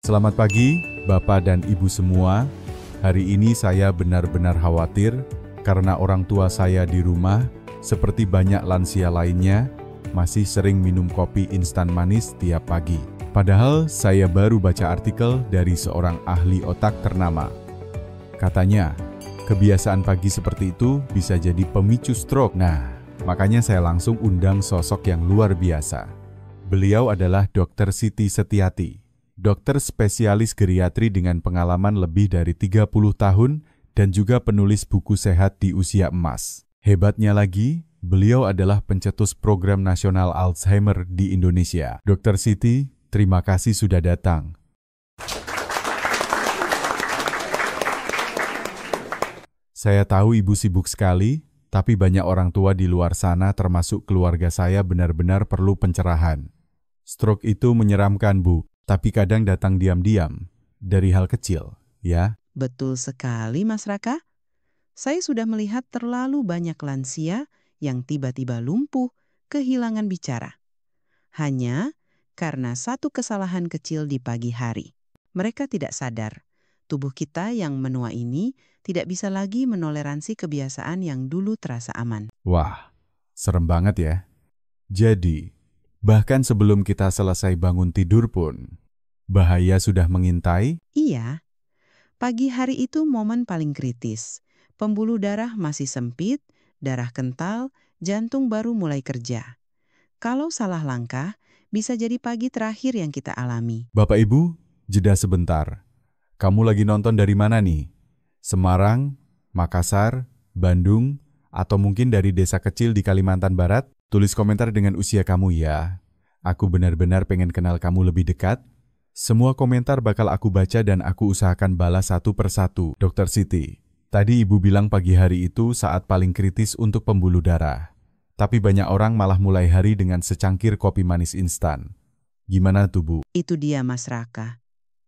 Selamat pagi, Bapak dan Ibu semua. Hari ini saya benar-benar khawatir karena orang tua saya di rumah, seperti banyak lansia lainnya, masih sering minum kopi instan manis tiap pagi. Padahal saya baru baca artikel dari seorang ahli otak ternama. Katanya, kebiasaan pagi seperti itu bisa jadi pemicu stroke. Nah, makanya saya langsung undang sosok yang luar biasa. Beliau adalah Dr. Siti Setiati, dokter spesialis geriatri dengan pengalaman lebih dari 30 tahun dan juga penulis buku sehat di usia emas. Hebatnya lagi, beliau adalah pencetus program nasional Alzheimer di Indonesia. Dr. Siti, terima kasih sudah datang. Saya tahu Ibu sibuk sekali, tapi banyak orang tua di luar sana termasuk keluarga saya benar-benar perlu pencerahan. Stroke itu menyeramkan, Bu. Tapi kadang datang diam-diam, dari hal kecil, ya. Betul sekali, Mas Raka. Saya sudah melihat terlalu banyak lansia yang tiba-tiba lumpuh, kehilangan bicara. Hanya karena satu kesalahan kecil di pagi hari. Mereka tidak sadar, tubuh kita yang menua ini tidak bisa lagi menoleransi kebiasaan yang dulu terasa aman. Wah, serem banget ya. Jadi, bahkan sebelum kita selesai bangun tidur pun, bahaya sudah mengintai? Iya, pagi hari itu momen paling kritis. Pembuluh darah masih sempit, darah kental, jantung baru mulai kerja. Kalau salah langkah, bisa jadi pagi terakhir yang kita alami. Bapak Ibu, jeda sebentar. Kamu lagi nonton dari mana nih? Semarang, Makassar, Bandung, atau mungkin dari desa kecil di Kalimantan Barat? Tulis komentar dengan usia kamu ya. Aku benar-benar pengen kenal kamu lebih dekat. Semua komentar bakal aku baca dan aku usahakan balas satu persatu. Dr. Siti, tadi Ibu bilang pagi hari itu saat paling kritis untuk pembuluh darah. Tapi banyak orang malah mulai hari dengan secangkir kopi manis instan. Gimana tuh, Bu? Itu dia, Mas Raka.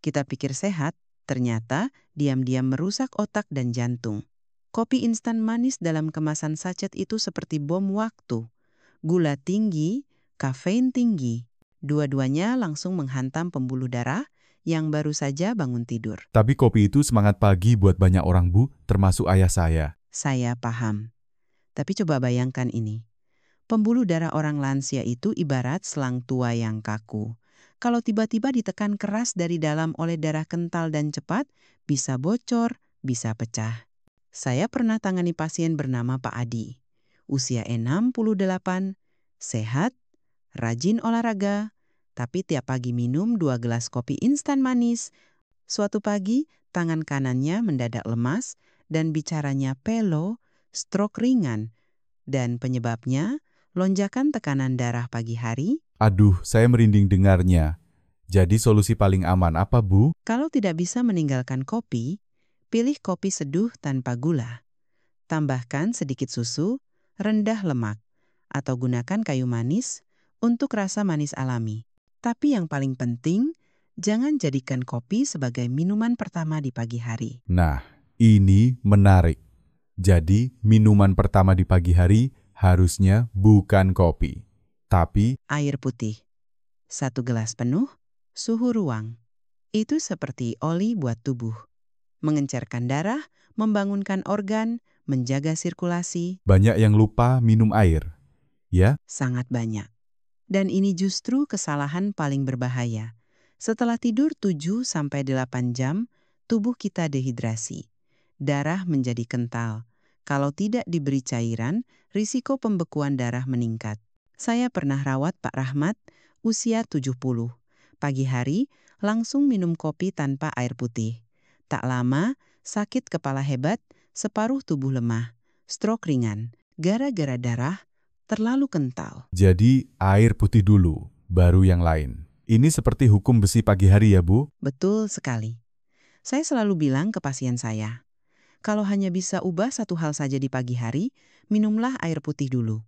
Kita pikir sehat, ternyata diam-diam merusak otak dan jantung. Kopi instan manis dalam kemasan sachet itu seperti bom waktu. Gula tinggi, kafein tinggi. Dua-duanya langsung menghantam pembuluh darah yang baru saja bangun tidur. Tapi kopi itu semangat pagi buat banyak orang, Bu, termasuk ayah saya. Saya paham. Tapi coba bayangkan ini. Pembuluh darah orang lansia itu ibarat selang tua yang kaku. Kalau tiba-tiba ditekan keras dari dalam oleh darah kental dan cepat, bisa bocor, bisa pecah. Saya pernah tangani pasien bernama Pak Adi. Usia 68, sehat, rajin olahraga, tapi tiap pagi minum 2 gelas kopi instan manis. Suatu pagi, tangan kanannya mendadak lemas dan bicaranya pelo, stroke ringan. Dan penyebabnya, lonjakan tekanan darah pagi hari. Aduh, saya merinding dengarnya. Jadi solusi paling aman apa, Bu? Kalau tidak bisa meninggalkan kopi, pilih kopi seduh tanpa gula. Tambahkan sedikit susu, rendah lemak, atau gunakan kayu manis untuk rasa manis alami. Tapi yang paling penting, jangan jadikan kopi sebagai minuman pertama di pagi hari. Nah, ini menarik. Jadi, minuman pertama di pagi hari harusnya bukan kopi, tapi Air putih. 1 gelas penuh, suhu ruang. Itu seperti oli buat tubuh. Mengencerkan darah, membangunkan organ, menjaga sirkulasi, banyak yang lupa minum air. Ya, sangat banyak. Dan ini justru kesalahan paling berbahaya. Setelah tidur 7-8 jam, tubuh kita dehidrasi. Darah menjadi kental. Kalau tidak diberi cairan, risiko pembekuan darah meningkat. Saya pernah rawat Pak Rahmat, usia 70. Pagi hari, langsung minum kopi tanpa air putih. Tak lama, sakit kepala hebat, separuh tubuh lemah, stroke ringan, gara-gara darah terlalu kental. jadi air putih dulu, baru yang lain. Ini seperti hukum besi pagi hari ya, Bu? Betul sekali. Saya selalu bilang ke pasien saya, kalau hanya bisa ubah satu hal saja di pagi hari, minumlah air putih dulu.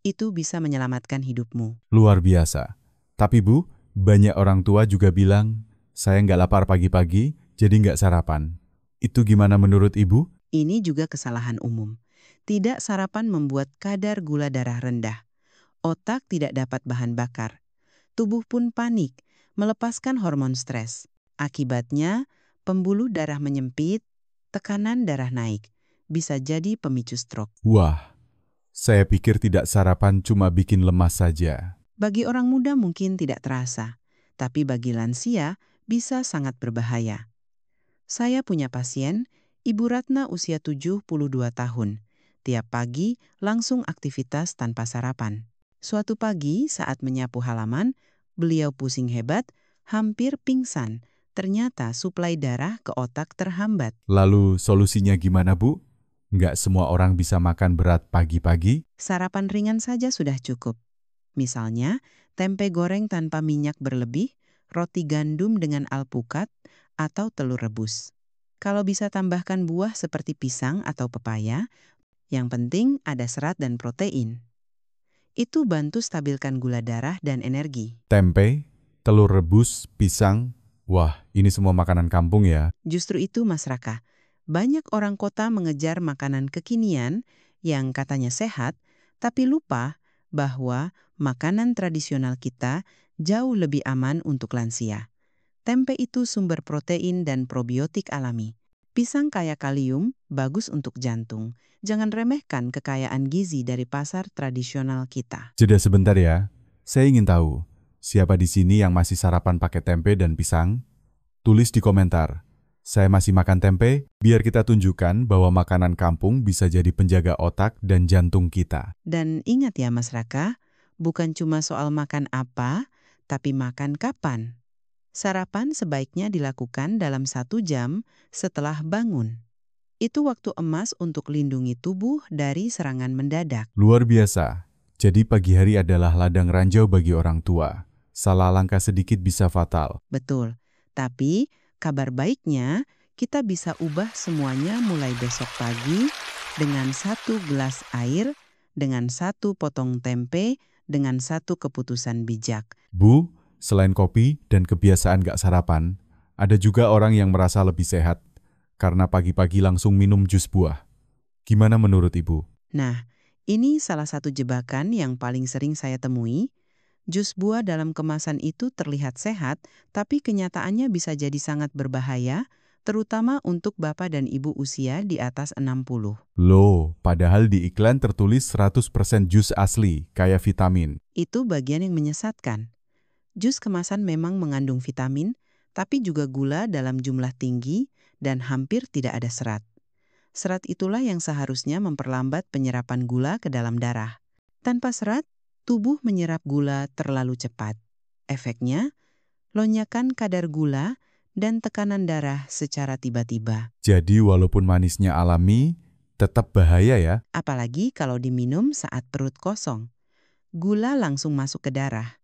Itu bisa menyelamatkan hidupmu. Luar biasa. Tapi Bu, banyak orang tua juga bilang, saya nggak lapar pagi-pagi, jadi nggak sarapan. Itu gimana menurut Ibu? Ini juga kesalahan umum. Tidak sarapan membuat kadar gula darah rendah. Otak tidak dapat bahan bakar. Tubuh pun panik, melepaskan hormon stres. Akibatnya, pembuluh darah menyempit, tekanan darah naik, bisa jadi pemicu stroke. Wah, saya pikir tidak sarapan cuma bikin lemas saja. Bagi orang muda mungkin tidak terasa, tapi bagi lansia bisa sangat berbahaya. Saya punya pasien, Ibu Ratna usia 72 tahun. Tiap pagi langsung aktivitas tanpa sarapan. Suatu pagi saat menyapu halaman, beliau pusing hebat, hampir pingsan. Ternyata suplai darah ke otak terhambat. Lalu solusinya gimana, Bu? Nggak semua orang bisa makan berat pagi-pagi? Sarapan ringan saja sudah cukup. Misalnya, tempe goreng tanpa minyak berlebih, roti gandum dengan alpukat, atau telur rebus. Kalau bisa tambahkan buah seperti pisang atau pepaya, yang penting ada serat dan protein. Itu bantu stabilkan gula darah dan energi. Tempe, telur rebus, pisang. Wah, ini semua makanan kampung ya. Justru itu Mas Raka, banyak orang kota mengejar makanan kekinian yang katanya sehat, tapi lupa bahwa makanan tradisional kita jauh lebih aman untuk lansia. Tempe itu sumber protein dan probiotik alami. Pisang kaya kalium, bagus untuk jantung. Jangan remehkan kekayaan gizi dari pasar tradisional kita. Jeda sebentar ya. Saya ingin tahu, siapa di sini yang masih sarapan pakai tempe dan pisang? Tulis di komentar. Saya masih makan tempe, biar kita tunjukkan bahwa makanan kampung bisa jadi penjaga otak dan jantung kita. Dan ingat ya Mas Raka, bukan cuma soal makan apa, tapi makan kapan. Sarapan sebaiknya dilakukan dalam 1 jam setelah bangun. Itu waktu emas untuk lindungi tubuh dari serangan mendadak. Luar biasa. Jadi pagi hari adalah ladang ranjau bagi orang tua. Salah langkah sedikit bisa fatal. Betul. Tapi kabar baiknya kita bisa ubah semuanya mulai besok pagi dengan 1 gelas air, dengan 1 potong tempe, dengan 1 keputusan bijak. Bu, selain kopi dan kebiasaan gak sarapan, ada juga orang yang merasa lebih sehat karena pagi-pagi langsung minum jus buah. Gimana menurut Ibu? Nah, ini salah satu jebakan yang paling sering saya temui. Jus buah dalam kemasan itu terlihat sehat, tapi kenyataannya bisa jadi sangat berbahaya, terutama untuk bapak dan ibu usia di atas 60. Loh, padahal di iklan tertulis 100% jus asli, kayak vitamin. Itu bagian yang menyesatkan. Jus kemasan memang mengandung vitamin, tapi juga gula dalam jumlah tinggi dan hampir tidak ada serat. Serat itulah yang seharusnya memperlambat penyerapan gula ke dalam darah. Tanpa serat, tubuh menyerap gula terlalu cepat. Efeknya, lonjakan kadar gula dan tekanan darah secara tiba-tiba. Jadi walaupun manisnya alami, tetap bahaya ya? Apalagi kalau diminum saat perut kosong. Gula langsung masuk ke darah.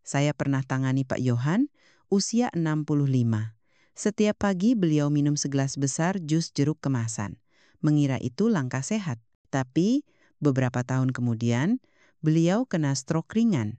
Saya pernah tangani Pak Yohan, usia 65. Setiap pagi beliau minum segelas besar jus jeruk kemasan. Mengira itu langkah sehat. Tapi beberapa tahun kemudian, beliau kena stroke ringan.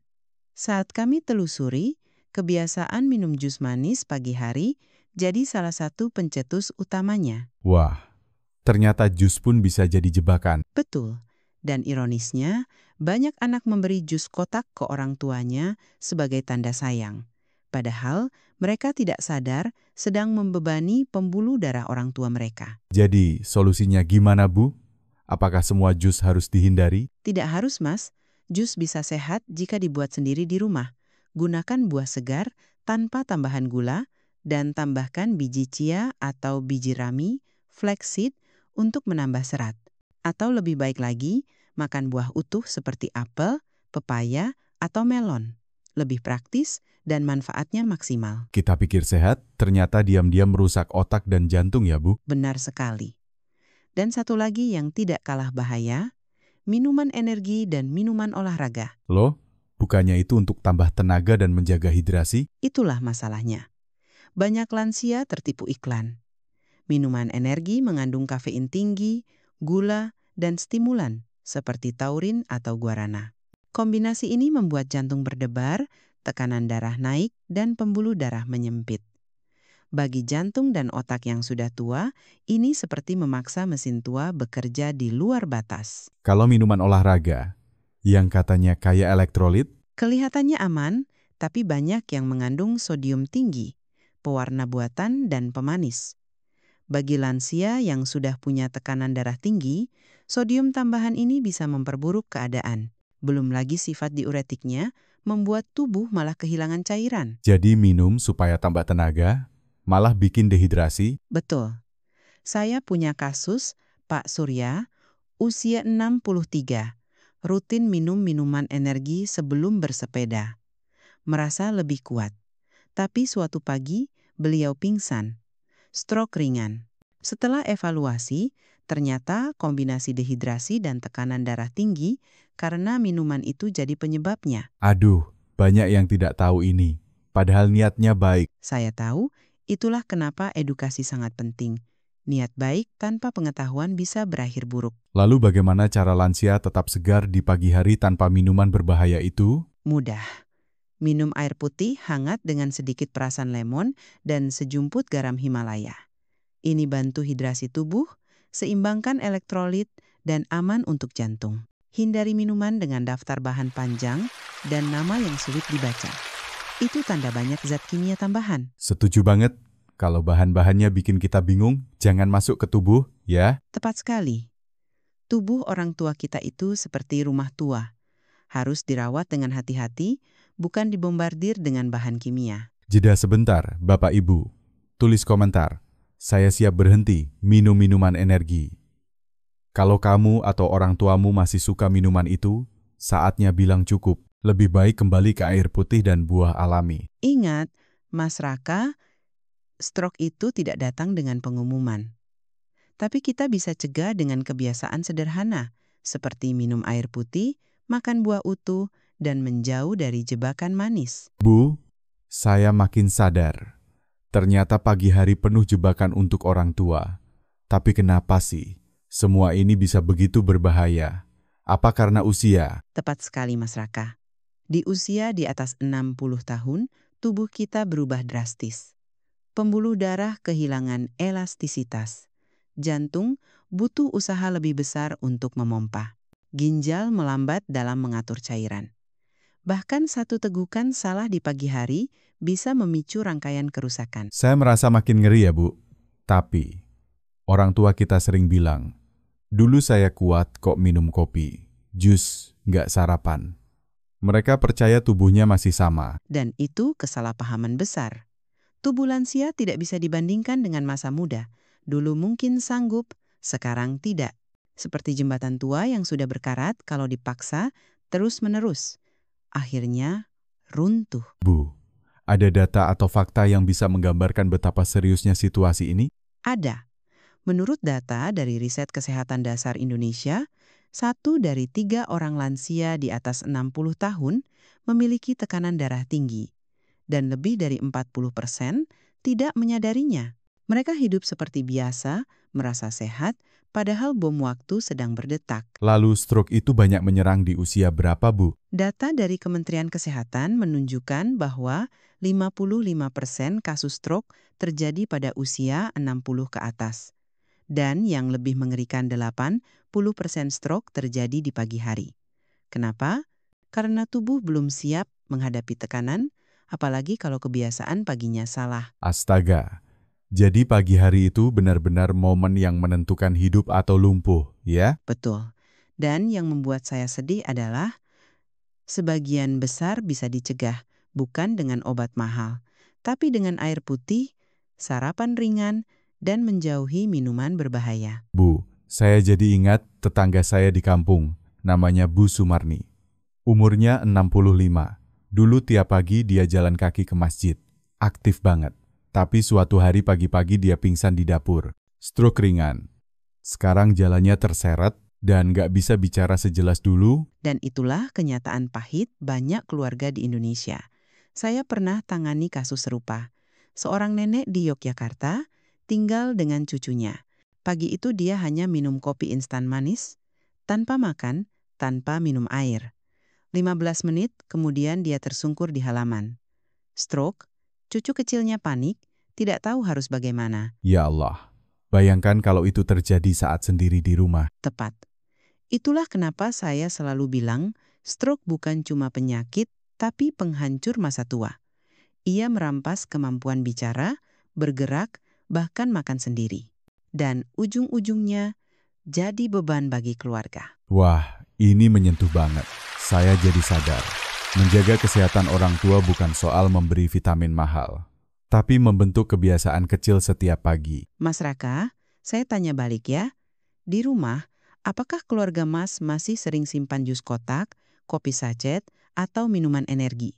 Saat kami telusuri, kebiasaan minum jus manis pagi hari jadi salah satu pencetus utamanya. Wah, ternyata jus pun bisa jadi jebakan. Betul. Dan ironisnya, banyak anak memberi jus kotak ke orang tuanya sebagai tanda sayang. Padahal mereka tidak sadar sedang membebani pembuluh darah orang tua mereka. Jadi solusinya gimana Bu? Apakah semua jus harus dihindari? Tidak harus, Mas. Jus bisa sehat jika dibuat sendiri di rumah. Gunakan buah segar tanpa tambahan gula dan tambahkan biji chia atau biji rami, flaxseed untuk menambah serat. Atau lebih baik lagi, makan buah utuh seperti apel, pepaya, atau melon. Lebih praktis dan manfaatnya maksimal. Kita pikir sehat, ternyata diam-diam merusak otak dan jantung ya Bu? Benar sekali. Dan satu lagi yang tidak kalah bahaya, minuman energi dan minuman olahraga. Loh, bukannya itu untuk tambah tenaga dan menjaga hidrasi? Itulah masalahnya. Banyak lansia tertipu iklan. Minuman energi mengandung kafein tinggi, gula, dan stimulan seperti taurin atau guarana. Kombinasi ini membuat jantung berdebar, tekanan darah naik, dan pembuluh darah menyempit. Bagi jantung dan otak yang sudah tua, ini seperti memaksa mesin tua bekerja di luar batas. Kalau minuman olahraga, yang katanya kaya elektrolit, Kelihatannya aman, tapi banyak yang mengandung sodium tinggi. pewarna buatan, dan pemanis. Bagi lansia yang sudah punya tekanan darah tinggi, sodium tambahan ini bisa memperburuk keadaan. Belum lagi sifat diuretiknya membuat tubuh malah kehilangan cairan. Jadi minum supaya tambah tenaga, malah bikin dehidrasi? Betul. Saya punya kasus Pak Surya, usia 63, rutin minum minuman energi sebelum bersepeda. Merasa lebih kuat. Tapi suatu pagi, beliau pingsan. Stroke ringan. Setelah evaluasi, ternyata kombinasi dehidrasi dan tekanan darah tinggi karena minuman itu jadi penyebabnya. Aduh, banyak yang tidak tahu ini. Padahal niatnya baik. Saya tahu, itulah kenapa edukasi sangat penting. Niat baik tanpa pengetahuan bisa berakhir buruk. Lalu bagaimana cara lansia tetap segar di pagi hari tanpa minuman berbahaya itu? Mudah. Minum air putih hangat dengan sedikit perasan lemon dan sejumput garam Himalaya. Ini bantu hidrasi tubuh, seimbangkan elektrolit, dan aman untuk jantung. Hindari minuman dengan daftar bahan panjang dan nama yang sulit dibaca. Itu tanda banyak zat kimia tambahan. Setuju banget. Kalau bahan-bahannya bikin kita bingung, jangan masuk ke tubuh, ya. Tepat sekali. Tubuh orang tua kita itu seperti rumah tua. Harus dirawat dengan hati-hati, bukan dibombardir dengan bahan kimia. Jeda sebentar, Bapak Ibu. Tulis komentar. Saya siap berhenti minum minuman energi. Kalau kamu atau orang tuamu masih suka minuman itu, saatnya bilang cukup. Lebih baik kembali ke air putih dan buah alami. Ingat, Mas Raka, stroke itu tidak datang dengan pengumuman. Tapi kita bisa cegah dengan kebiasaan sederhana, seperti minum air putih, makan buah utuh, dan menjauh dari jebakan manis. Bu, saya makin sadar. Ternyata pagi hari penuh jebakan untuk orang tua. Tapi kenapa sih semua ini bisa begitu berbahaya? Apa karena usia? Tepat sekali, Mas Raka. Di usia di atas 60 tahun, tubuh kita berubah drastis. Pembuluh darah kehilangan elastisitas. Jantung butuh usaha lebih besar untuk memompa. Ginjal melambat dalam mengatur cairan. Bahkan satu tegukan salah di pagi hari bisa memicu rangkaian kerusakan. Saya merasa makin ngeri ya, Bu. Tapi, orang tua kita sering bilang, dulu saya kuat kok minum kopi, jus, nggak sarapan. Mereka percaya tubuhnya masih sama. Dan itu kesalahpahaman besar. Tubuh lansia tidak bisa dibandingkan dengan masa muda. Dulu mungkin sanggup, sekarang tidak. Seperti jembatan tua yang sudah berkarat kalau dipaksa terus-menerus. Akhirnya runtuh. Bu, ada data atau fakta yang bisa menggambarkan betapa seriusnya situasi ini? Ada. Menurut data dari Riset Kesehatan Dasar Indonesia, 1 dari 3 orang lansia di atas 60 tahun memiliki tekanan darah tinggi. Dan lebih dari 40% tidak menyadarinya. Mereka hidup seperti biasa, merasa sehat, padahal bom waktu sedang berdetak. Lalu stroke itu banyak menyerang di usia berapa, Bu? Data dari Kementerian Kesehatan menunjukkan bahwa 55% kasus stroke terjadi pada usia 60 ke atas. Dan yang lebih mengerikan 80% stroke terjadi di pagi hari. Kenapa? Karena tubuh belum siap menghadapi tekanan, apalagi kalau kebiasaan paginya salah. Astaga. Jadi pagi hari itu benar-benar momen yang menentukan hidup atau lumpuh, ya? Betul. Dan yang membuat saya sedih adalah sebagian besar bisa dicegah, bukan dengan obat mahal, tapi dengan air putih, sarapan ringan, dan menjauhi minuman berbahaya. Bu, saya jadi ingat tetangga saya di kampung, namanya Bu Sumarni. Umurnya 65. Dulu tiap pagi dia jalan kaki ke masjid. Aktif banget. Tapi suatu hari pagi-pagi dia pingsan di dapur. Stroke ringan. Sekarang jalannya terseret dan nggak bisa bicara sejelas dulu. Dan itulah kenyataan pahit banyak keluarga di Indonesia. Saya pernah tangani kasus serupa. Seorang nenek di Yogyakarta tinggal dengan cucunya. Pagi itu dia hanya minum kopi instan manis, tanpa makan, tanpa minum air. 15 menit kemudian dia tersungkur di halaman. Stroke, cucu kecilnya panik, tidak tahu harus bagaimana. Ya Allah, bayangkan kalau itu terjadi saat sendiri di rumah. Tepat. Itulah kenapa saya selalu bilang, stroke bukan cuma penyakit, tapi penghancur masa tua. Ia merampas kemampuan bicara, bergerak, bahkan makan sendiri. Dan ujung-ujungnya jadi beban bagi keluarga. Wah, ini menyentuh banget. Saya jadi sadar. Menjaga kesehatan orang tua bukan soal memberi vitamin mahal, tapi membentuk kebiasaan kecil setiap pagi. Mas Raka, saya tanya balik ya. Di rumah, apakah keluarga Mas masih sering simpan jus kotak, kopi sachet, atau minuman energi?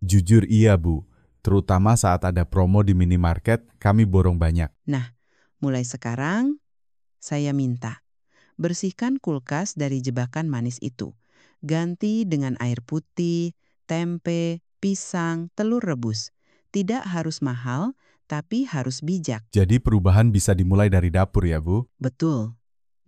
Jujur iya Bu. Terutama saat ada promo di minimarket, kami borong banyak. Nah, mulai sekarang, saya minta, bersihkan kulkas dari jebakan manis itu. Ganti dengan air putih, tempe, pisang, telur rebus. Tidak harus mahal, tapi harus bijak. Jadi perubahan bisa dimulai dari dapur ya Bu? Betul.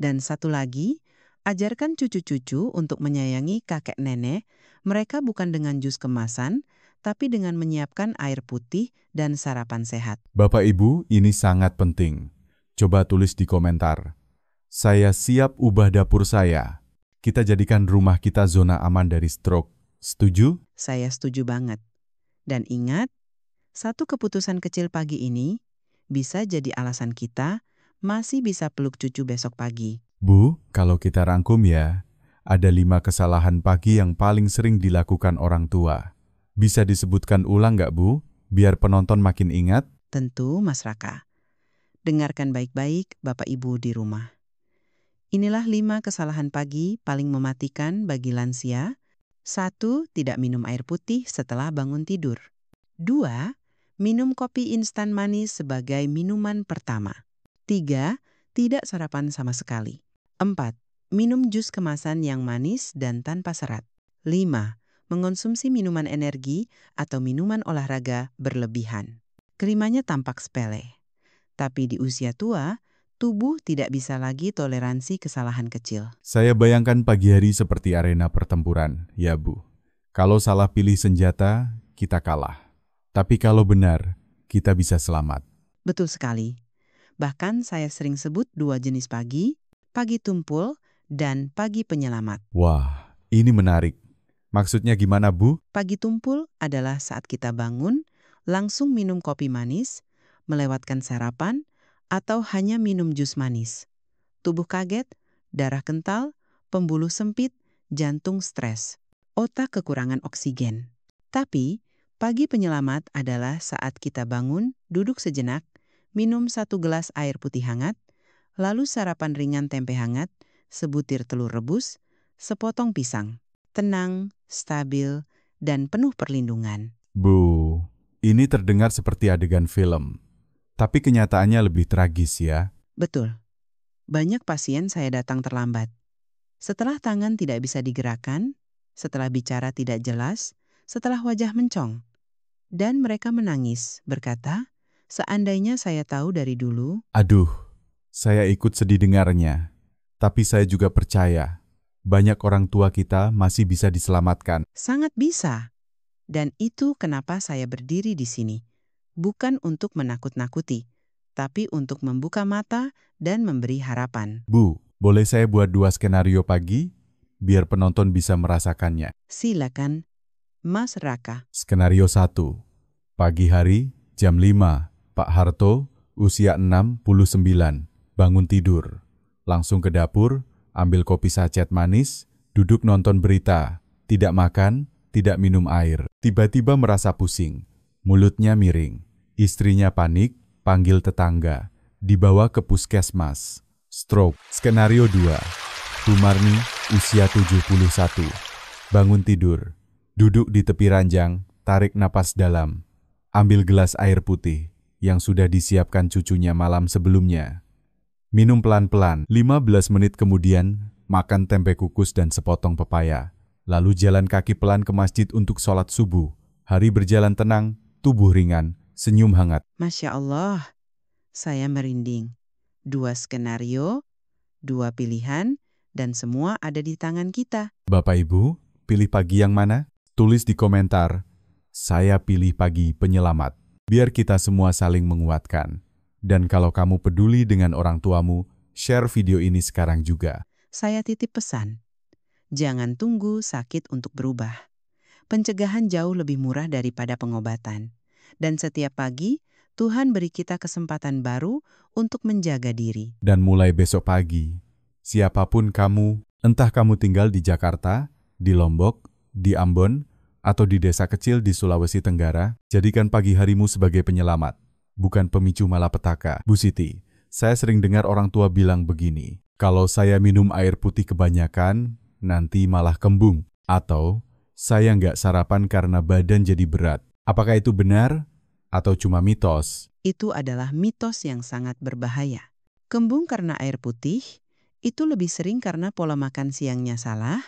Dan satu lagi, ajarkan cucu-cucu untuk menyayangi kakek nenek. Mereka bukan dengan jus kemasan, tapi dengan menyiapkan air putih dan sarapan sehat. Bapak Ibu, ini sangat penting. Coba tulis di komentar. Saya siap ubah dapur saya. Kita jadikan rumah kita zona aman dari stroke. Setuju? Saya setuju banget. Dan ingat, satu keputusan kecil pagi ini bisa jadi alasan kita masih bisa peluk cucu besok pagi. Bu, kalau kita rangkum ya, ada 5 kesalahan pagi yang paling sering dilakukan orang tua. Bisa disebutkan ulang nggak Bu? Biar penonton makin ingat. Tentu, Mas Raka. Dengarkan baik-baik Bapak Ibu di rumah. Inilah 5 kesalahan pagi paling mematikan bagi lansia. 1. Tidak minum air putih setelah bangun tidur. 2. Minum kopi instan manis sebagai minuman pertama. 3. Tidak sarapan sama sekali. 4. Minum jus kemasan yang manis dan tanpa serat. 5. Mengonsumsi minuman energi atau minuman olahraga berlebihan. Kelimanya tampak sepele. Tapi di usia tua, tubuh tidak bisa lagi toleransi kesalahan kecil. Saya bayangkan pagi hari seperti arena pertempuran, ya Bu. Kalau salah pilih senjata, kita kalah. Tapi kalau benar, kita bisa selamat. Betul sekali. Bahkan saya sering sebut 2 jenis pagi, pagi tumpul dan pagi penyelamat. Wah, ini menarik. Maksudnya gimana Bu? Pagi tumpul adalah saat kita bangun, langsung minum kopi manis, melewatkan sarapan, atau hanya minum jus manis. Tubuh kaget, darah kental, pembuluh sempit, jantung stres, otak kekurangan oksigen. Tapi, pagi penyelamat adalah saat kita bangun, duduk sejenak, minum 1 gelas air putih hangat, lalu sarapan ringan tempe hangat, sebutir telur rebus, sepotong pisang. Tenang, stabil, dan penuh perlindungan. Bu, ini terdengar seperti adegan film. Tapi kenyataannya lebih tragis ya. Betul. Banyak pasien saya datang terlambat. Setelah tangan tidak bisa digerakkan, setelah bicara tidak jelas, setelah wajah mencong. Dan mereka menangis, berkata, seandainya saya tahu dari dulu. Aduh, saya ikut sedih dengarnya. Tapi saya juga percaya, banyak orang tua kita masih bisa diselamatkan. Sangat bisa. Dan itu kenapa saya berdiri di sini. Bukan untuk menakut-nakuti, tapi untuk membuka mata dan memberi harapan. Bu, boleh saya buat 2 skenario pagi? Biar penonton bisa merasakannya. Silakan, Mas Raka. Skenario 1. Pagi hari, jam 5. Pak Harto, usia 69. Bangun tidur. Langsung ke dapur, ambil kopi sachet manis, duduk nonton berita. Tidak makan, tidak minum air. Tiba-tiba merasa pusing. Mulutnya miring. Istrinya panik, panggil tetangga. Dibawa ke puskesmas. Stroke. Skenario 2. Bu Marni, usia 71. Bangun tidur. Duduk di tepi ranjang, tarik napas dalam. Ambil gelas air putih yang sudah disiapkan cucunya malam sebelumnya. Minum pelan-pelan. 15 menit kemudian, makan tempe kukus dan sepotong pepaya. Lalu jalan kaki pelan ke masjid untuk sholat subuh. Hari berjalan tenang, tubuh ringan, senyum hangat. Masya Allah, saya merinding. 2 skenario, 2 pilihan, dan semua ada di tangan kita. Bapak Ibu, pilih pagi yang mana? Tulis di komentar. Saya pilih pagi penyelamat. Biar kita semua saling menguatkan. Dan kalau kamu peduli dengan orang tuamu, share video ini sekarang juga. Saya titip pesan. Jangan tunggu sakit untuk berubah. Pencegahan jauh lebih murah daripada pengobatan. Dan setiap pagi, Tuhan beri kita kesempatan baru untuk menjaga diri. Dan mulai besok pagi, siapapun kamu, entah kamu tinggal di Jakarta, di Lombok, di Ambon, atau di desa kecil di Sulawesi Tenggara, jadikan pagi harimu sebagai penyelamat, bukan pemicu malapetaka. Bu Siti, saya sering dengar orang tua bilang begini, kalau saya minum air putih kebanyakan, nanti malah kembung. Atau, saya nggak sarapan karena badan jadi berat. Apakah itu benar atau cuma mitos? Itu adalah mitos yang sangat berbahaya. Kembung karena air putih, itu lebih sering karena pola makan siangnya salah,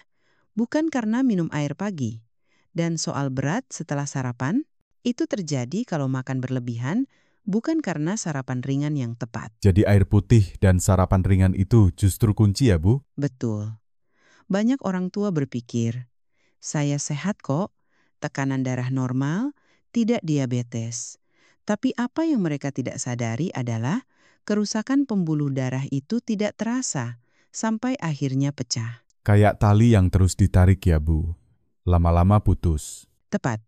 bukan karena minum air pagi. Dan soal berat setelah sarapan, itu terjadi kalau makan berlebihan, bukan karena sarapan ringan yang tepat. Jadi air putih dan sarapan ringan itu justru kunci ya, Bu? Betul. Banyak orang tua berpikir, saya sehat kok, tekanan darah normal, tidak diabetes. Tapi apa yang mereka tidak sadari adalah kerusakan pembuluh darah itu tidak terasa sampai akhirnya pecah. Kayak tali yang terus ditarik ya, Bu. Lama-lama putus. Tepat.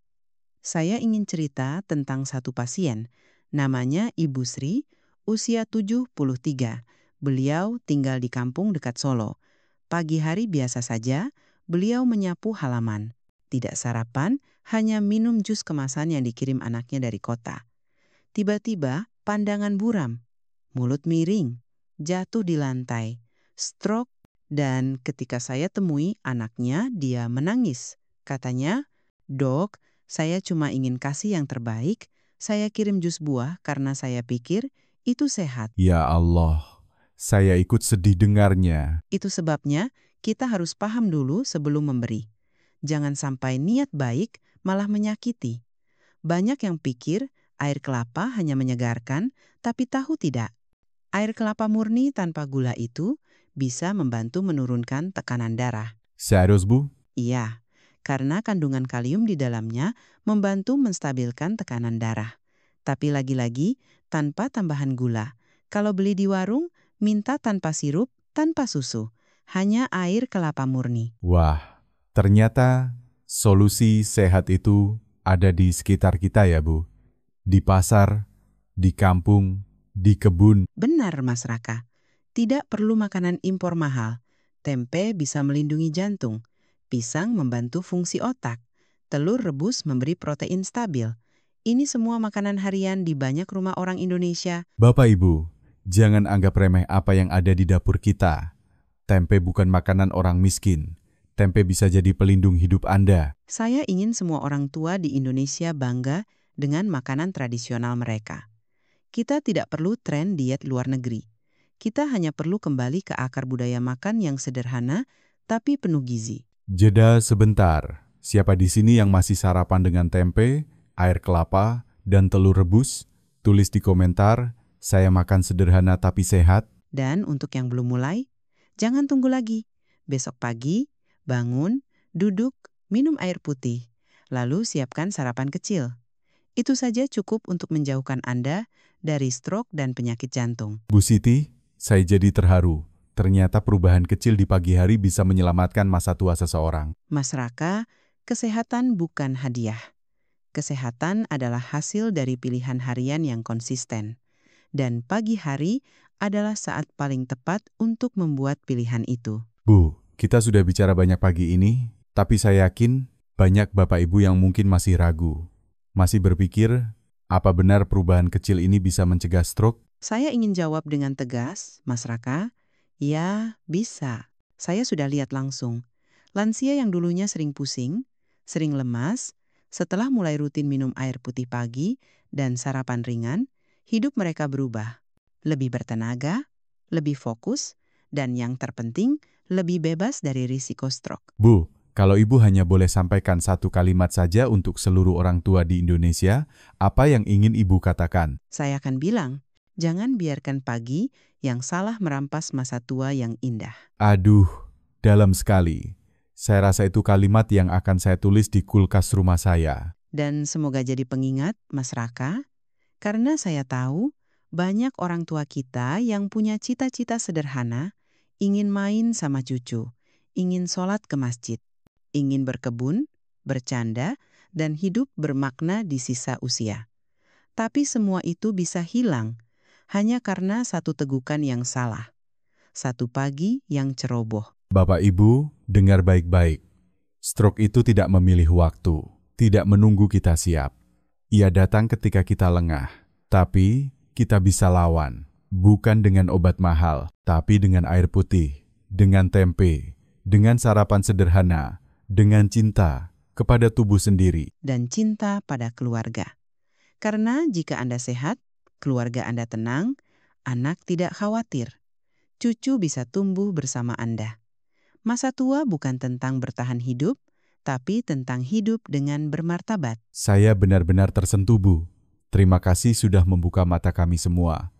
Saya ingin cerita tentang satu pasien. Namanya Ibu Sri, usia 73. Beliau tinggal di kampung dekat Solo. Pagi hari biasa saja, beliau menyapu halaman. Tidak sarapan, hanya minum jus kemasan yang dikirim anaknya dari kota. Tiba-tiba, pandangan buram, mulut miring, jatuh di lantai, stroke, dan ketika saya temui anaknya, dia menangis. Katanya, "Dok, saya cuma ingin kasih yang terbaik. Saya kirim jus buah karena saya pikir itu sehat." Ya Allah, saya ikut sedih dengarnya. Itu sebabnya kita harus paham dulu sebelum memberi. Jangan sampai niat baik malah menyakiti. Banyak yang pikir air kelapa hanya menyegarkan, tapi tahu tidak. Air kelapa murni tanpa gula itu bisa membantu menurunkan tekanan darah. Serius, Bu? Iya, karena kandungan kalium di dalamnya membantu menstabilkan tekanan darah. Tapi lagi-lagi tanpa tambahan gula. Kalau beli di warung, minta tanpa sirup, tanpa susu. Hanya air kelapa murni. Wah, ternyata solusi sehat itu ada di sekitar kita ya, Bu. Di pasar, di kampung, di kebun. Benar, Mas Raka. Tidak perlu makanan impor mahal. Tempe bisa melindungi jantung. Pisang membantu fungsi otak. Telur rebus memberi protein stabil. Ini semua makanan harian di banyak rumah orang Indonesia. Bapak Ibu, jangan anggap remeh apa yang ada di dapur kita. Tempe bukan makanan orang miskin. Tempe bisa jadi pelindung hidup Anda. Saya ingin semua orang tua di Indonesia bangga dengan makanan tradisional mereka. Kita tidak perlu tren diet luar negeri. Kita hanya perlu kembali ke akar budaya makan yang sederhana tapi penuh gizi. Jeda sebentar. Siapa di sini yang masih sarapan dengan tempe, air kelapa, dan telur rebus? Tulis di komentar, saya makan sederhana tapi sehat. Dan untuk yang belum mulai, jangan tunggu lagi. Besok pagi, bangun, duduk, minum air putih. Lalu siapkan sarapan kecil. Itu saja cukup untuk menjauhkan Anda dari stroke dan penyakit jantung. Bu Siti, saya jadi terharu. Ternyata perubahan kecil di pagi hari bisa menyelamatkan masa tua seseorang. Mas Raka, kesehatan bukan hadiah. Kesehatan adalah hasil dari pilihan harian yang konsisten. Dan pagi hari adalah saat paling tepat untuk membuat pilihan itu. Bu, kita sudah bicara banyak pagi ini, tapi saya yakin banyak Bapak Ibu yang mungkin masih ragu. Masih berpikir, apa benar perubahan kecil ini bisa mencegah stroke? Saya ingin jawab dengan tegas, Mas Raka. Ya, bisa. Saya sudah lihat langsung. Lansia yang dulunya sering pusing, sering lemas, setelah mulai rutin minum air putih pagi dan sarapan ringan, hidup mereka berubah. Lebih bertenaga, lebih fokus, dan yang terpenting, lebih bebas dari risiko stroke. Bu, kalau Ibu hanya boleh sampaikan satu kalimat saja untuk seluruh orang tua di Indonesia, apa yang ingin Ibu katakan? Saya akan bilang, jangan biarkan pagi yang salah merampas masa tua yang indah. Aduh, dalam sekali. Saya rasa itu kalimat yang akan saya tulis di kulkas rumah saya. Dan semoga jadi pengingat, Mas Raka, karena saya tahu banyak orang tua kita yang punya cita-cita sederhana, ingin main sama cucu, ingin sholat ke masjid, ingin berkebun, bercanda, dan hidup bermakna di sisa usia. Tapi semua itu bisa hilang hanya karena satu tegukan yang salah, satu pagi yang ceroboh. Bapak Ibu, dengar baik-baik. Stroke itu tidak memilih waktu, tidak menunggu kita siap. Ia datang ketika kita lengah, tapi kita bisa lawan. Bukan dengan obat mahal, tapi dengan air putih, dengan tempe, dengan sarapan sederhana, dengan cinta kepada tubuh sendiri. Dan cinta pada keluarga. Karena jika Anda sehat, keluarga Anda tenang, anak tidak khawatir. Cucu bisa tumbuh bersama Anda. Masa tua bukan tentang bertahan hidup, tapi tentang hidup dengan bermartabat. Saya benar-benar tersentuh, Bu. Terima kasih sudah membuka mata kami semua.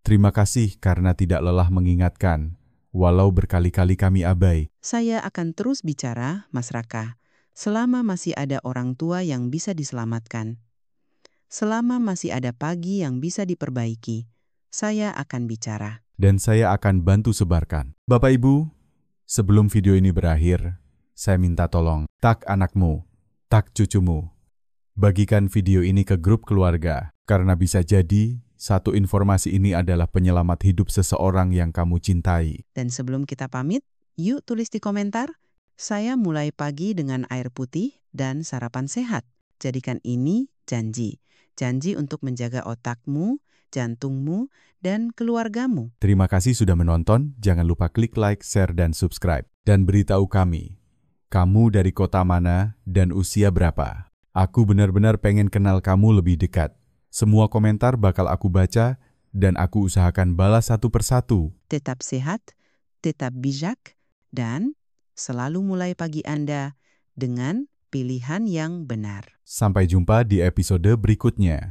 Terima kasih karena tidak lelah mengingatkan, walau berkali-kali kami abai. Saya akan terus bicara, Mas Raka, selama masih ada orang tua yang bisa diselamatkan. Selama masih ada pagi yang bisa diperbaiki, saya akan bicara. Dan saya akan bantu sebarkan. Bapak Ibu, sebelum video ini berakhir, saya minta tolong tag anakmu, tag cucumu. Bagikan video ini ke grup keluarga, karena bisa jadi satu informasi ini adalah penyelamat hidup seseorang yang kamu cintai. Dan sebelum kita pamit, yuk tulis di komentar, saya mulai pagi dengan air putih dan sarapan sehat. Jadikan ini janji. Janji untuk menjaga otakmu, jantungmu, dan keluargamu. Terima kasih sudah menonton, jangan lupa klik like, share, dan subscribe. Dan beritahu kami, kamu dari kota mana dan usia berapa? Aku benar-benar pengen kenal kamu lebih dekat. Semua komentar bakal aku baca, dan aku usahakan balas satu persatu. Tetap sehat, tetap bijak, dan selalu mulai pagi Anda dengan pilihan yang benar. Sampai jumpa di episode berikutnya.